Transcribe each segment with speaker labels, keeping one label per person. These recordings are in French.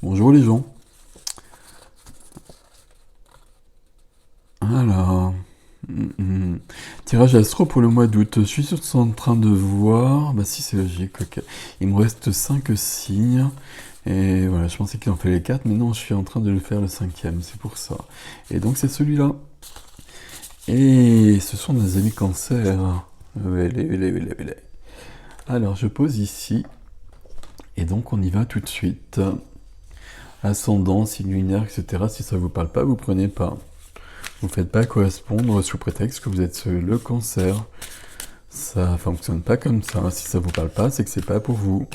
Speaker 1: Bonjour les gens. Alors, tirage astro pour le mois d'août. Je suis juste en train de voir. Bah si, c'est logique, ok. Il me reste 5 signes. Et voilà, je pensais qu'il en fallait 4, mais non, je suis en train de le faire le cinquième, c'est pour ça. Et donc c'est celui-là. Et ce sont des amis cancer. Vélé. Alors je pose ici. Et donc on y va tout de suite. Ascendant, signe lunaire, etc. Si ça vous parle pas, vous prenez pas. Vous faites pas correspondre sous prétexte que vous êtes le cancer. Ça fonctionne pas comme ça. Si ça vous parle pas, c'est que c'est pas pour vous.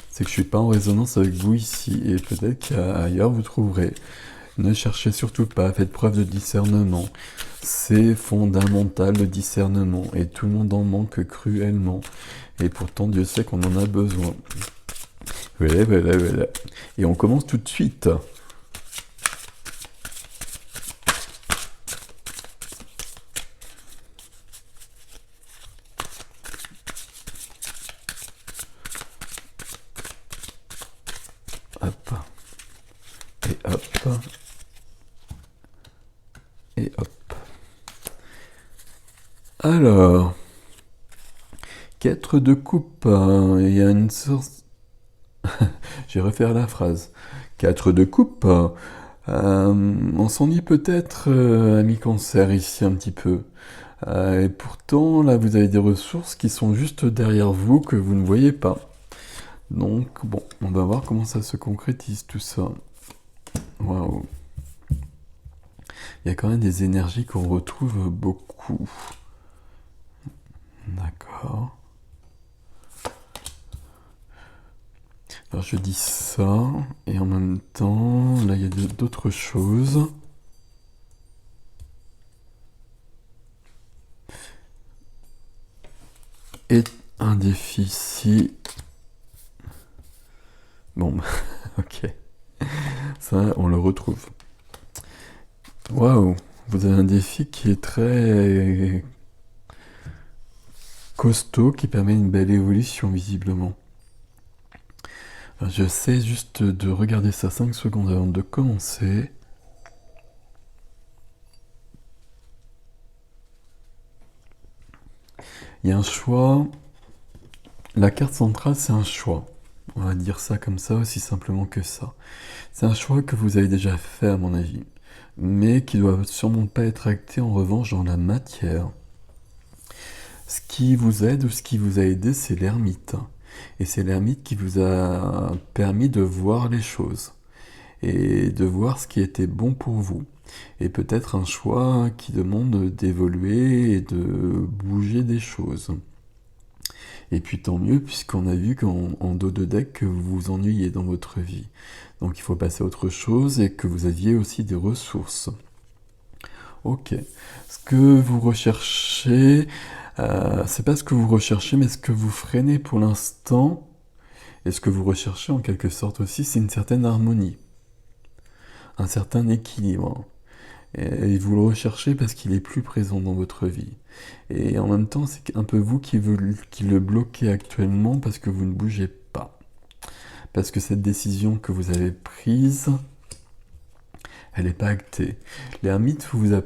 Speaker 1: C'est que je suis pas en résonance avec vous ici. Et peut-être qu'ailleurs vous trouverez. Ne cherchez surtout pas. Faites preuve de discernement. C'est fondamental le discernement. Et tout le monde en manque cruellement. Et pourtant Dieu sait qu'on en a besoin. Voilà. Et on commence tout de suite. Hop. Et hop. Et hop. Alors, 4 de coupe, il y a une source... Je vais refaire la phrase. 4 de coupe, on s'ennuie peut-être, ami cancer, ici un petit peu. Et pourtant, là, vous avez des ressources qui sont juste derrière vous, que vous ne voyez pas. Donc, bon, on va voir comment ça se concrétise, tout ça. Waouh. Il y a quand même des énergies qu'on retrouve beaucoup. D'accord. Alors je dis ça, et en même temps, là il y a d'autres choses. Et un défi ici. Bon, ok. Ça, on le retrouve. Waouh, vous avez un défi qui est très costaud, qui permet une belle évolution visiblement. Alors, je sais juste de regarder ça 5 secondes avant de commencer. Il y a un choix. La carte centrale, c'est un choix. On va dire ça comme ça, aussi simplement que ça. C'est un choix que vous avez déjà fait, à mon avis, mais qui doit sûrement pas être acté en revanche dans la matière. Ce qui vous aide ou ce qui vous a aidé, c'est l'ermite. Et c'est l'ermite qui vous a permis de voir les choses et de voir ce qui était bon pour vous. Et peut-être un choix qui demande d'évoluer et de bouger des choses. Et puis tant mieux, puisqu'on a vu qu'en dos de deck que vous vous ennuyez dans votre vie. Donc il faut passer à autre chose et que vous aviez aussi des ressources. Ok. Ce que vous recherchez, c'est pas ce que vous recherchez, mais ce que vous freinez pour l'instant. Et ce que vous recherchez en quelque sorte aussi, c'est une certaine harmonie, un certain équilibre. Et vous le recherchez parce qu'il est plus présent dans votre vie. Et en même temps, c'est un peu vous qui le bloquez actuellement parce que vous ne bougez pas. Parce que cette décision que vous avez prise, elle n'est pas actée. L'ermite vous a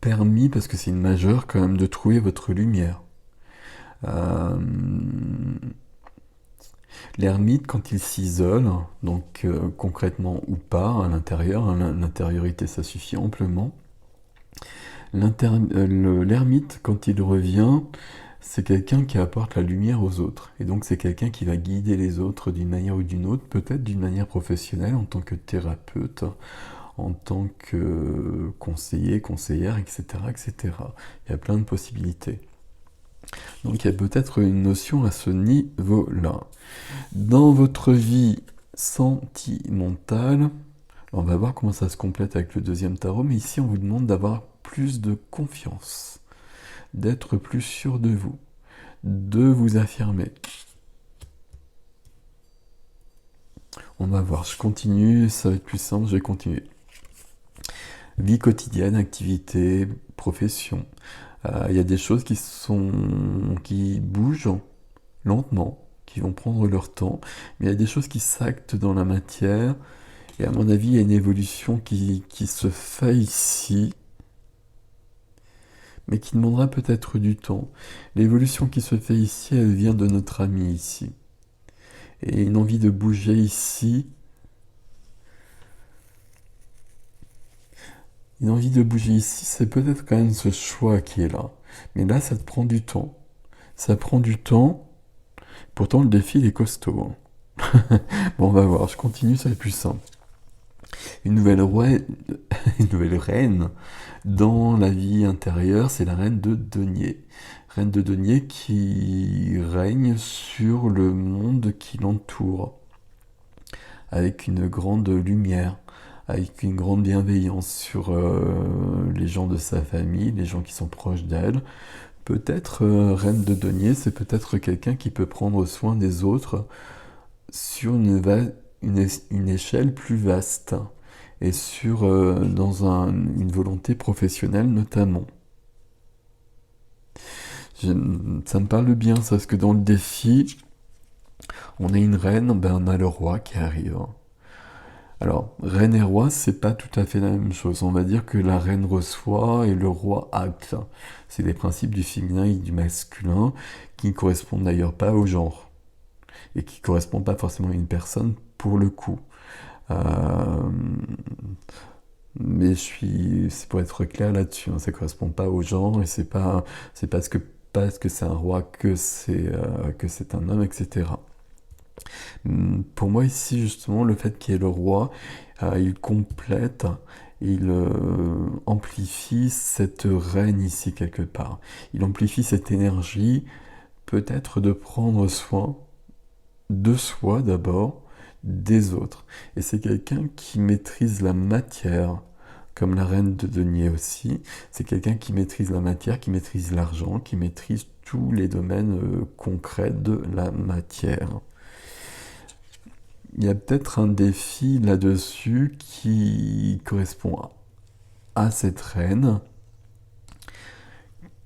Speaker 1: permis, parce que c'est une majeure quand même, de trouver votre lumière. L'ermite, quand il s'isole, donc concrètement ou pas, à l'intérieur, hein, l'intériorité ça suffit amplement. L'ermite, quand il revient, c'est quelqu'un qui apporte la lumière aux autres. Et donc c'est quelqu'un qui va guider les autres d'une manière ou d'une autre, peut-être d'une manière professionnelle, en tant que thérapeute, en tant que conseiller, conseillère, etc., etc. Il y a plein de possibilités. Donc il y a peut-être une notion à ce niveau-là. Dans votre vie sentimentale, on va voir comment ça se complète avec le deuxième tarot, mais ici on vous demande d'avoir plus de confiance, d'être plus sûr de vous, de vous affirmer. On va voir, je continue, ça va être plus simple, je vais continuer. Vie quotidienne, activité, profession. Il y a des choses qui bougent lentement, qui vont prendre leur temps, mais il y a des choses qui s'actent dans la matière, et à mon avis, il y a une évolution qui se fait ici, mais qui demandera peut-être du temps. L'évolution qui se fait ici, elle vient de notre ami ici. Et une envie de bouger ici, une envie de bouger ici, c'est peut-être quand même ce choix qui est là. Mais là, ça te prend du temps. Ça prend du temps. Pourtant, le défi, il est costaud. Bon, on va voir. Je continue, ça va être plus simple. Une nouvelle, une nouvelle reine dans la vie intérieure, c'est la reine de denier. Reine de denier qui règne sur le monde qui l'entoure, avec une grande lumière, avec une grande bienveillance sur les gens de sa famille, les gens qui sont proches d'elle. Peut-être reine de denier, c'est peut-être quelqu'un qui peut prendre soin des autres sur une échelle plus vaste et dans une volonté professionnelle notamment. Ça me parle bien, ça, parce que dans le défi, on a une reine, on a le roi qui arrive. Alors, reine et roi, c'est pas tout à fait la même chose. On va dire que la reine reçoit et le roi acte. C'est des principes du féminin et du masculin qui ne correspondent d'ailleurs pas au genre et qui ne correspondent pas forcément à une personne pour le coup. Mais c'est pour être clair là-dessus, hein, ça ne correspond pas au genre et c'est parce que c'est un roi que c'est un homme, etc. Pour moi ici justement, le fait qu'il y ait le roi, il complète, il amplifie cette reine ici quelque part. Il amplifie cette énergie, peut-être de prendre soin de soi d'abord, des autres. Et c'est quelqu'un qui maîtrise la matière, comme la reine de denier aussi. C'est quelqu'un qui maîtrise la matière, qui maîtrise l'argent, qui maîtrise tous les domaines concrets de la matière. Il y a peut-être un défi là-dessus qui correspond à cette reine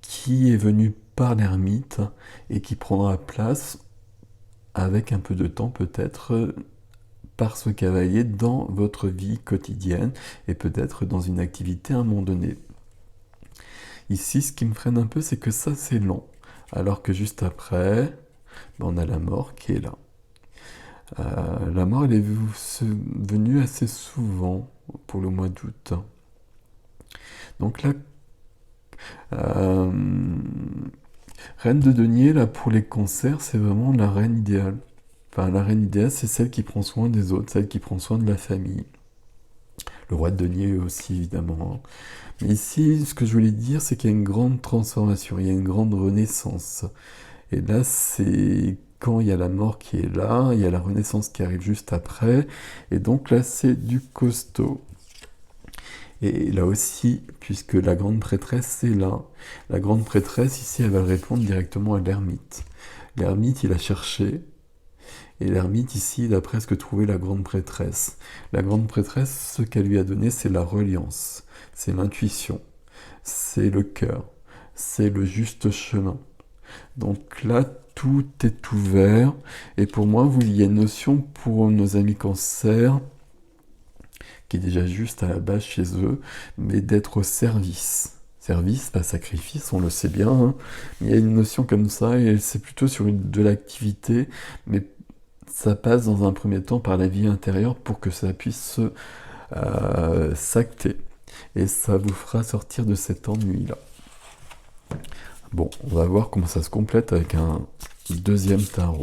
Speaker 1: qui est venue par l'ermite et qui prendra place avec un peu de temps peut-être par ce cavalier dans votre vie quotidienne et peut-être dans une activité à un moment donné. Ici, ce qui me freine un peu, c'est que ça, c'est lent. Alors que juste après, on a la mort qui est là. La mort, elle est venue assez souvent pour le mois d'août. Donc là, reine de denier, là, pour les cancers, c'est vraiment la reine idéale. Enfin, la reine idéale, c'est celle qui prend soin des autres, celle qui prend soin de la famille. Le roi de denier aussi, évidemment. Mais ici, ce que je voulais dire, c'est qu'il y a une grande transformation, il y a une grande renaissance. Et là, c'est quand il y a la mort qui est là, il y a la renaissance qui arrive juste après. Et donc là, c'est du costaud. Et là aussi, puisque la grande prêtresse est là, la grande prêtresse, ici, elle va répondre directement à l'ermite. L'ermite, il a cherché, et l'ermite, ici, il a presque trouvé la grande prêtresse. La grande prêtresse, ce qu'elle lui a donné, c'est la reliance, c'est l'intuition, c'est le cœur, c'est le juste chemin. Donc là, tout est ouvert. Et pour moi, il y a une notion pour nos amis cancer, qui est déjà juste à la base chez eux, mais d'être au service. Service, pas sacrifice, on le sait bien. Hein. Il y a une notion comme ça, et c'est plutôt sur de l'activité, mais ça passe dans un premier temps par la vie intérieure pour que ça puisse s'acter. Et ça vous fera sortir de cet ennui-là. Bon, on va voir comment ça se complète avec un deuxième tarot.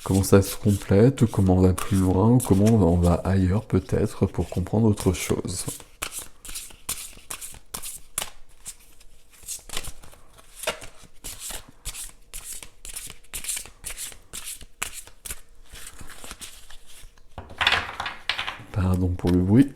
Speaker 1: Comment ça se complète, comment on va plus loin, ou comment on va ailleurs peut-être pour comprendre autre chose. Pardon pour le bruit.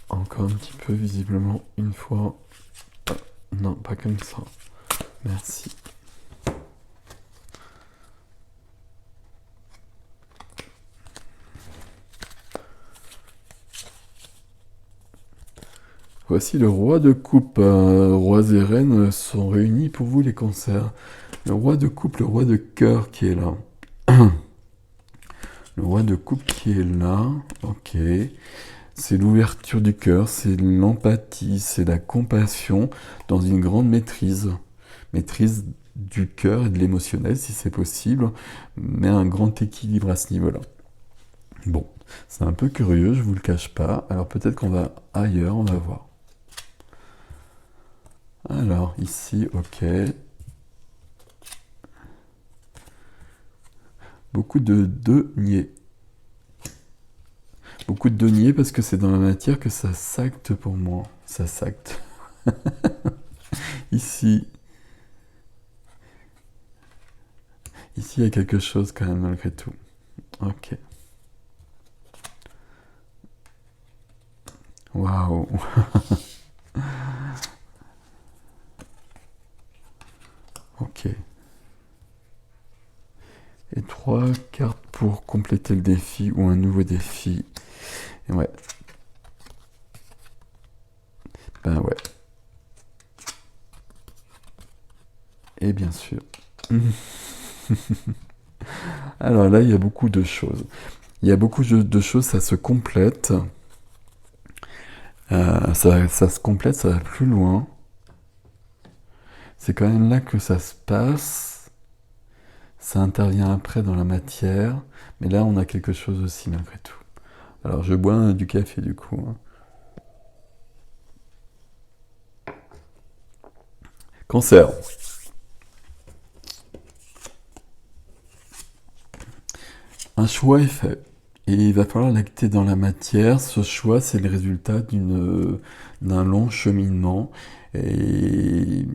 Speaker 1: Encore un petit peu, visiblement, une fois. Ah, non, pas comme ça. Merci. Voici le roi de coupe. Rois et reines sont réunis pour vous les cancers. Le roi de coupe, le roi de cœur qui est là. Le roi de coupe qui est là. Ok. C'est l'ouverture du cœur, c'est l'empathie, c'est la compassion dans une grande maîtrise. Maîtrise du cœur et de l'émotionnel si c'est possible, mais un grand équilibre à ce niveau-là. Bon, c'est un peu curieux, je vous le cache pas. Alors peut-être qu'on va ailleurs, on va voir. Alors ici, ok. Beaucoup de deniers. Beaucoup de deniers parce que c'est dans la matière que ça s'acte pour moi. Ça s'acte. Ici. Ici, il y a quelque chose quand même malgré tout. Ok. Waouh. Ok. Et 3 cartes pour compléter le défi ou un nouveau défi. Et ouais. Ben ouais. Et bien sûr. Alors là, il y a beaucoup de choses. Il y a beaucoup de choses, ça se complète. Ça se complète, ça va plus loin. C'est quand même là que ça se passe. Ça intervient après dans la matière. Mais là, on a quelque chose aussi malgré tout. Alors, je bois du café du coup. Cancer. Un choix est fait. Et il va falloir l'acter dans la matière. Ce choix, c'est le résultat d'un long cheminement. Et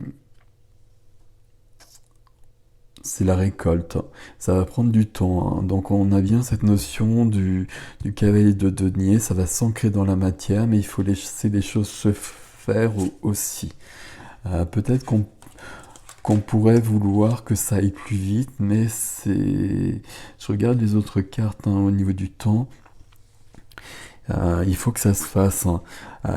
Speaker 1: c'est la récolte. Ça va prendre du temps, hein. Donc on a bien cette notion du cavalier de denier. Ça va s'ancrer dans la matière, mais il faut laisser les choses se faire aussi. Peut-être qu'on pourrait vouloir que ça aille plus vite, mais c'est... Je regarde les autres cartes, hein, au niveau du temps. Il faut que ça se fasse, hein.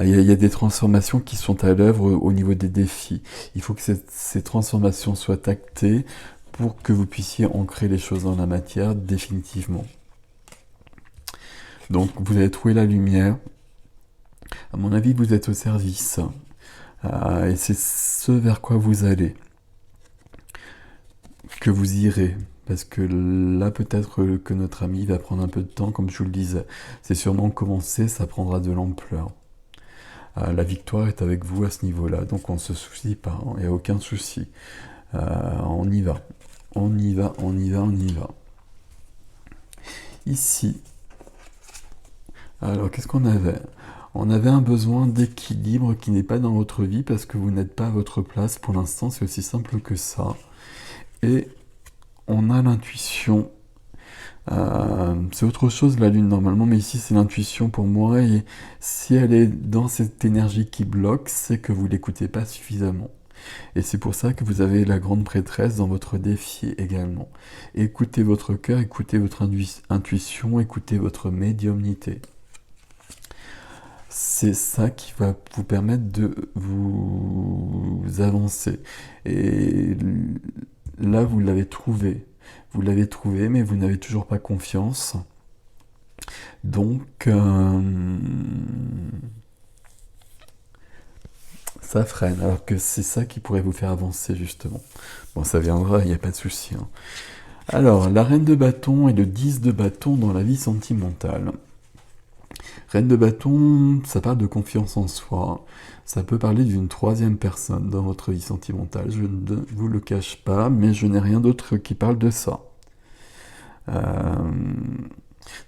Speaker 1: Il y a des transformations qui sont à l'œuvre au niveau des défis. Il faut que ces transformations soient actées pour que vous puissiez ancrer les choses dans la matière définitivement. Donc vous allez trouver la lumière. À mon avis, vous êtes au service. Et c'est ce vers quoi vous allez. Que vous irez. Parce que là, peut-être que notre ami va prendre un peu de temps, comme je vous le disais. C'est sûrement commencer, ça prendra de l'ampleur. La victoire est avec vous à ce niveau-là, donc on ne se soucie pas, il n'y a aucun souci. On y va. On y va, on y va, on y va. Ici, alors qu'est-ce qu'on avait? On avait un besoin d'équilibre qui n'est pas dans votre vie parce que vous n'êtes pas à votre place pour l'instant, c'est aussi simple que ça. Et on a l'intuition. C'est autre chose la lune normalement, mais ici c'est l'intuition pour moi. Et si elle est dans cette énergie qui bloque, c'est que vous l'écoutez pas suffisamment. Et c'est pour ça que vous avez la grande prêtresse dans votre défi également. Écoutez votre cœur, écoutez votre intuition, écoutez votre médiumnité. C'est ça qui va vous permettre de vous avancer. Et là, vous l'avez trouvé. Vous l'avez trouvé, mais vous n'avez toujours pas confiance. Donc, ça freine, alors que c'est ça qui pourrait vous faire avancer, justement. Bon, ça viendra, il n'y a pas de souci, hein. Alors, la reine de bâton et le 10 de bâton dans la vie sentimentale. Reine de bâton, ça parle de confiance en soi. Ça peut parler d'une troisième personne dans votre vie sentimentale. Je ne vous le cache pas, mais je n'ai rien d'autre qui parle de ça.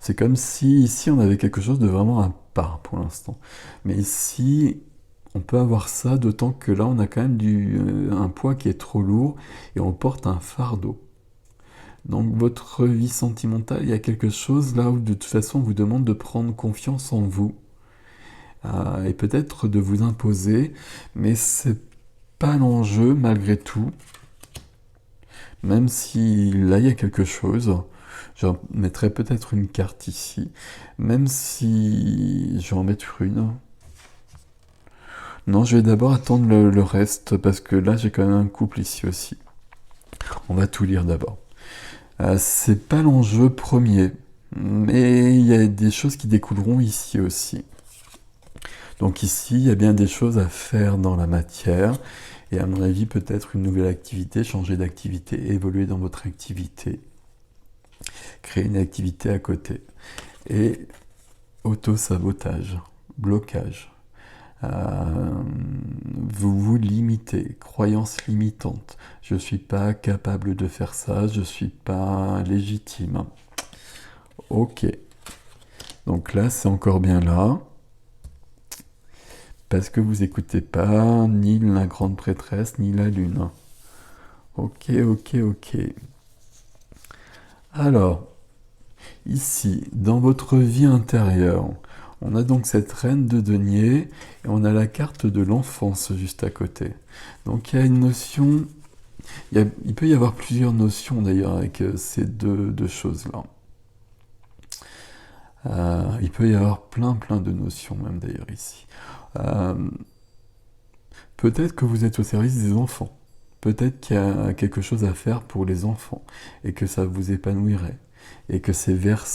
Speaker 1: C'est comme si ici on avait quelque chose de vraiment à part pour l'instant. Mais ici, on peut avoir ça, d'autant que là on a quand même un poids qui est trop lourd et on porte un fardeau. Donc votre vie sentimentale, il y a quelque chose là où de toute façon on vous demande de prendre confiance en vous. Et peut-être de vous imposer, mais c'est pas l'enjeu malgré tout. Même si là il y a quelque chose, je mettrai peut-être une carte ici, même si je vais en mettre une. Non, je vais d'abord attendre le reste, parce que là, j'ai quand même un couple ici aussi. On va tout lire d'abord. C'est pas l'enjeu premier, mais il y a des choses qui découleront ici aussi. Donc ici, il y a bien des choses à faire dans la matière, et à mon avis, peut-être une nouvelle activité, changer d'activité, évoluer dans votre activité, créer une activité à côté. Et auto-sabotage, blocage. Vous vous limitez, croyance limitante. Je ne suis pas capable de faire ça, je ne suis pas légitime. Ok. Donc là, c'est encore bien là. Parce que vous n'écoutez pas ni la grande prêtresse, ni la lune. Ok, ok, ok. Alors, ici, dans votre vie intérieure, on a donc cette reine de denier et on a la carte de l'enfance juste à côté. Donc il y a une notion, il peut y avoir plusieurs notions d'ailleurs avec ces deux choses-là. Il peut y avoir plein de notions même d'ailleurs ici. Euh, Peut-être que vous êtes au service des enfants. Peut-être qu'il y a quelque chose à faire pour les enfants et que ça vous épanouirait. Et que c'est vers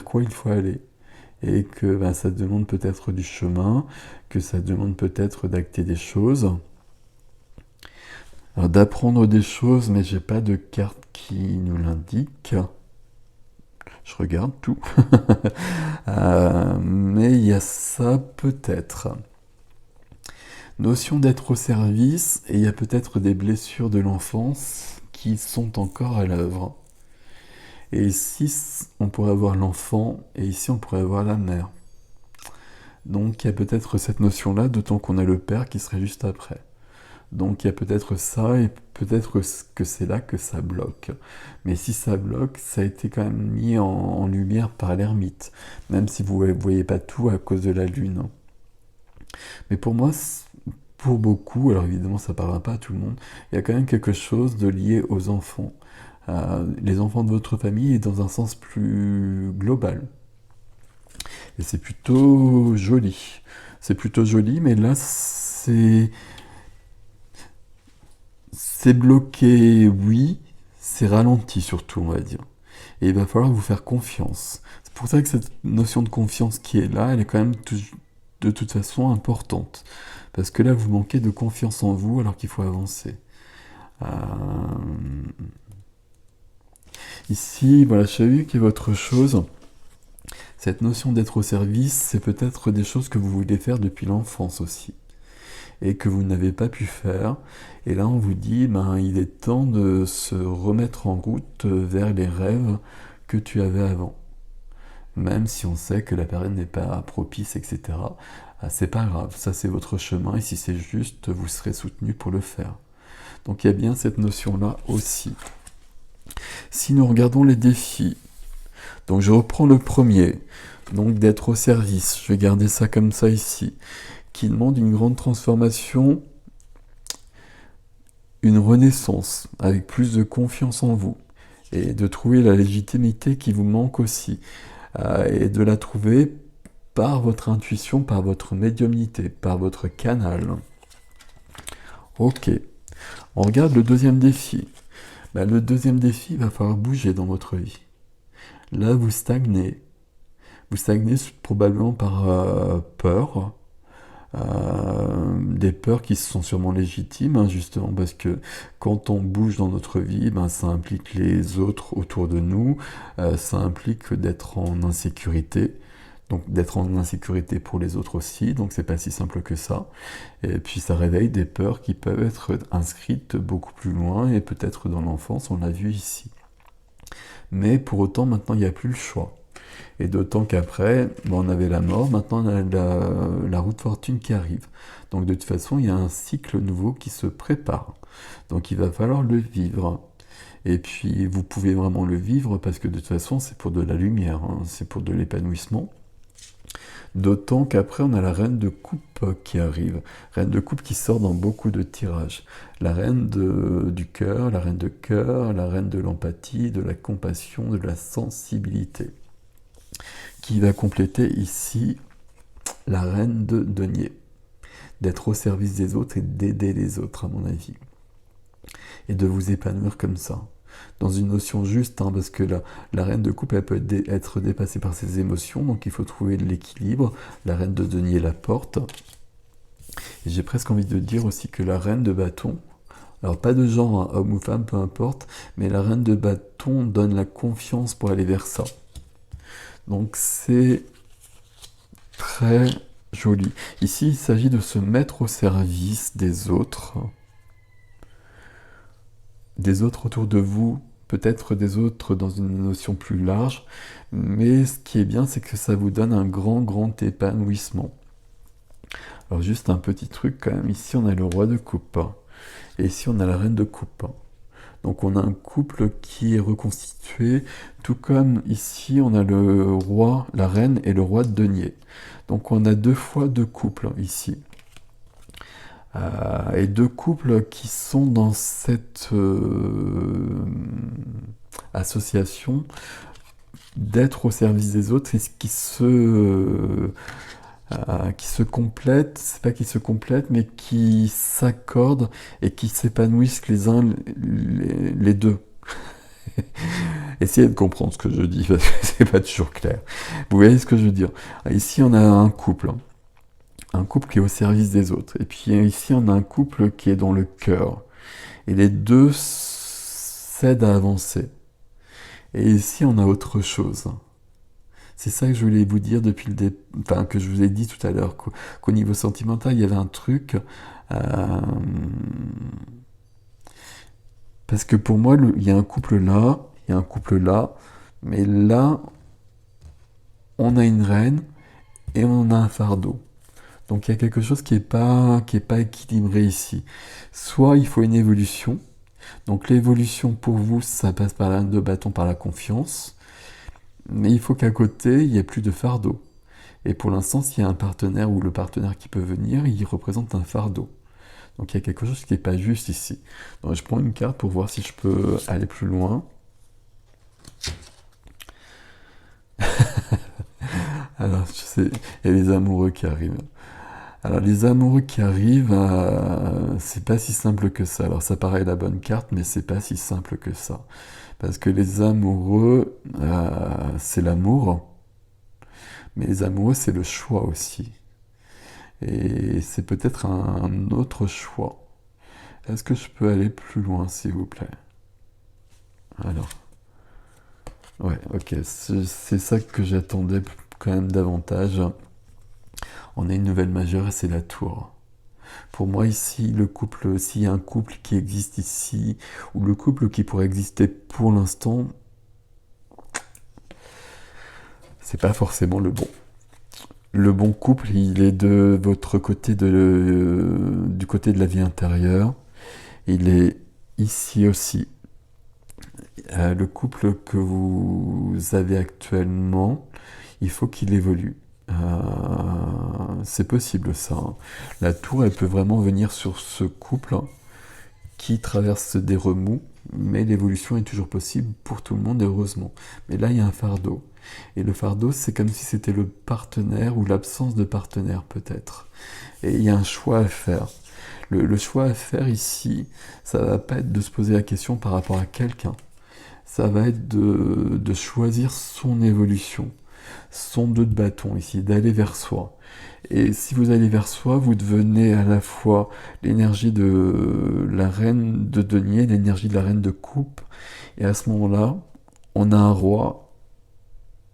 Speaker 1: quoi il faut aller. Et que ben, ça demande peut-être du chemin, que ça demande peut-être d'acter des choses. Alors, d'apprendre des choses, mais j'ai pas de carte qui nous l'indique. Je regarde tout. Mais il y a ça peut-être. Notion d'être au service, et il y a peut-être des blessures de l'enfance qui sont encore à l'œuvre. Et ici, on pourrait avoir l'enfant, et ici, on pourrait avoir la mère. Donc, il y a peut-être cette notion-là, d'autant qu'on a le père qui serait juste après. Donc, il y a peut-être ça, et peut-être que c'est là que ça bloque. Mais si ça bloque, ça a été quand même mis en lumière par l'ermite, même si vous ne voyez pas tout à cause de la lune. Mais pour moi, pour beaucoup, alors évidemment ça ne parlera pas à tout le monde, il y a quand même quelque chose de lié aux enfants. Les enfants de votre famille et dans un sens plus global. Et c'est plutôt joli. C'est plutôt joli, mais là c'est bloqué, oui, c'est ralenti surtout, on va dire. Et il va falloir vous faire confiance. C'est pour ça que cette notion de confiance qui est là, elle est quand même de toute façon importante. Parce que là, vous manquez de confiance en vous alors qu'il faut avancer. Euh, Ici, voilà, je savais qu'il y avait autre chose. Cette notion d'être au service, c'est peut-être des choses que vous voulez faire depuis l'enfance aussi. Et que vous n'avez pas pu faire. Et là, on vous dit, ben, il est temps de se remettre en route vers les rêves que tu avais avant. Même si on sait que la période n'est pas propice, etc. C'est pas grave, ça c'est votre chemin, et si c'est juste, vous serez soutenu pour le faire. Donc il y a bien cette notion-là aussi. Si nous regardons les défis, donc je reprends le premier, donc d'être au service, je vais garder ça comme ça ici, qui demande une grande transformation, une renaissance, avec plus de confiance en vous, et de trouver la légitimité qui vous manque aussi, et de la trouver par votre intuition, par votre médiumnité, par votre canal. Ok, on regarde le deuxième défi. Ben, le deuxième défi, il va falloir bouger dans votre vie. Là, vous stagnez. Vous stagnez probablement par peur. Des peurs qui sont sûrement légitimes, hein, justement, parce que quand on bouge dans notre vie, ben, ça implique les autres autour de nous, ça implique d'être en insécurité, donc d'être en insécurité pour les autres aussi, donc c'est pas si simple que ça. Et puis ça réveille des peurs qui peuvent être inscrites beaucoup plus loin, et peut-être dans l'enfance, on l'a vu ici. Mais pour autant, maintenant, il n'y a plus le choix. Et d'autant qu'après, on avait la mort, maintenant on a la roue de fortune qui arrive. Donc de toute façon, il y a un cycle nouveau qui se prépare. Donc il va falloir le vivre. Et puis vous pouvez vraiment le vivre parce que de toute façon, c'est pour de la lumière, hein, c'est pour de l'épanouissement. D'autant qu'après, on a la reine de coupe qui arrive. Reine de coupe qui sort dans beaucoup de tirages. La reine du cœur, la reine de cœur, la reine de l'empathie, de la compassion, de la sensibilité. Qui va compléter ici la reine de denier. d'être au service des autres et d'aider les autres, à mon avis. Et de vous épanouir comme ça. Dans une notion juste, hein, parce que la reine de coupe, elle peut être dépassée par ses émotions, donc il faut trouver de l'équilibre. La reine de denier la porte. Et j'ai presque envie de dire aussi que la reine de bâton, alors pas de genre, hein, homme ou femme, peu importe, mais la reine de bâton donne la confiance pour aller vers ça. Donc c'est très joli. Ici, il s'agit de se mettre au service des autres autour de vous, peut-être des autres dans une notion plus large, mais ce qui est bien, c'est que ça vous donne un grand épanouissement. Alors juste un petit truc quand même, ici on a le roi de coupe, et ici on a la reine de coupe. Donc on a un couple qui est reconstitué, tout comme ici on a le roi, la reine et le roi de denier. Donc on a 2 fois 2 couples ici. Et 2 couples qui sont dans cette association d'être au service des autres et qui se complètent, c'est pas qui se complètent, mais qui s'accordent et qui s'épanouissent les uns les deux. Essayez de comprendre ce que je dis, parce que c'est pas toujours clair. Vous voyez ce que je veux dire? Ici, on a un couple qui est au service des autres. Et puis ici, on a un couple qui est dans le cœur. Et les deux s'aident à avancer. Et ici, on a autre chose. C'est ça que je voulais vous dire depuis le début, enfin, que je vous ai dit tout à l'heure, qu'au niveau sentimental, il y avait un truc. Parce que pour moi, il y a un couple là, il y a un couple là, mais là, on a une reine et on a un fardeau. Donc il y a quelque chose qui est pas équilibré ici. Soit il faut une évolution. Donc l'évolution pour vous, ça passe par la reine de bâton, par la confiance. Mais il faut qu'à côté, il n'y ait plus de fardeau. Et pour l'instant, s'il y a un partenaire ou le partenaire qui peut venir, il représente un fardeau. Donc il y a quelque chose qui n'est pas juste ici. Donc je prends une carte pour voir si je peux aller plus loin. Alors, je sais, il y a les amoureux qui arrivent. Alors les amoureux qui arrivent, c'est pas si simple que ça. Alors ça paraît la bonne carte, mais c'est pas si simple que ça. Parce que les amoureux, c'est l'amour, mais les amoureux, c'est le choix aussi. Et c'est peut-être un autre choix. Est-ce que je peux aller plus loin, s'il vous plaît? Alors, ouais, ok, c'est ça que j'attendais quand même davantage. On a une nouvelle majeure et c'est la tour. Pour moi ici, le couple, s'il y a un couple qui existe ici, ou le couple qui pourrait exister pour l'instant, c'est pas forcément le bon. Le bon couple, il est de votre côté, du côté de la vie intérieure. Il est ici aussi. Le couple que vous avez actuellement, il faut qu'il évolue. C'est possible ça, hein. La tour, elle peut vraiment venir sur ce couple qui traverse des remous, mais l'évolution est toujours possible pour tout le monde, heureusement. Mais là, il y a un fardeau. Et le fardeau, c'est comme si c'était le partenaire ou l'absence de partenaire, peut-être. Et il y a un choix à faire. Le choix à faire ici, ça va pas être de se poser la question par rapport à quelqu'un. Ça va être de choisir son évolution, son 2 de bâton ici, d'aller vers soi. Et si vous allez vers soi, vous devenez à la fois l'énergie de la reine de denier, l'énergie de la reine de coupe. Et à ce moment-là, on a un roi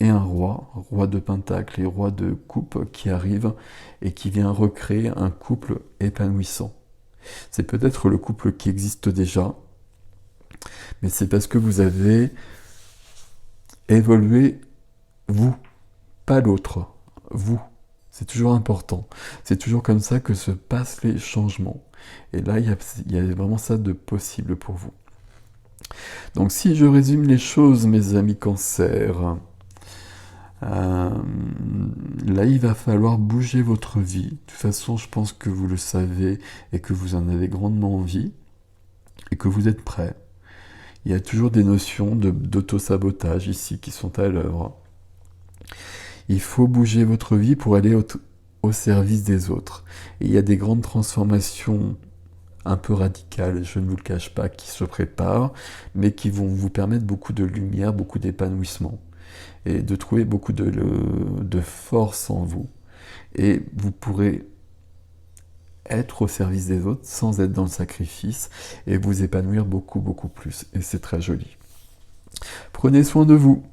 Speaker 1: et un roi de pentacle et roi de coupe qui arrive et qui vient recréer un couple épanouissant. C'est peut-être le couple qui existe déjà, mais c'est parce que vous avez évolué, vous, pas l'autre, vous. C'est toujours important. C'est toujours comme ça que se passent les changements. Et là, il y a vraiment ça de possible pour vous. Donc si je résume les choses, mes amis Cancer, là, il va falloir bouger votre vie. De toute façon, je pense que vous le savez et que vous en avez grandement envie et que vous êtes prêts. Il y a toujours des notions d'auto-sabotage ici qui sont à l'œuvre. Il faut bouger votre vie pour aller au service des autres. Et il y a des grandes transformations un peu radicales, je ne vous le cache pas, qui se préparent, mais qui vont vous permettre beaucoup de lumière, beaucoup d'épanouissement, et de trouver beaucoup de force en vous. Et vous pourrez être au service des autres sans être dans le sacrifice, et vous épanouir beaucoup, beaucoup plus. Et c'est très joli. Prenez soin de vous.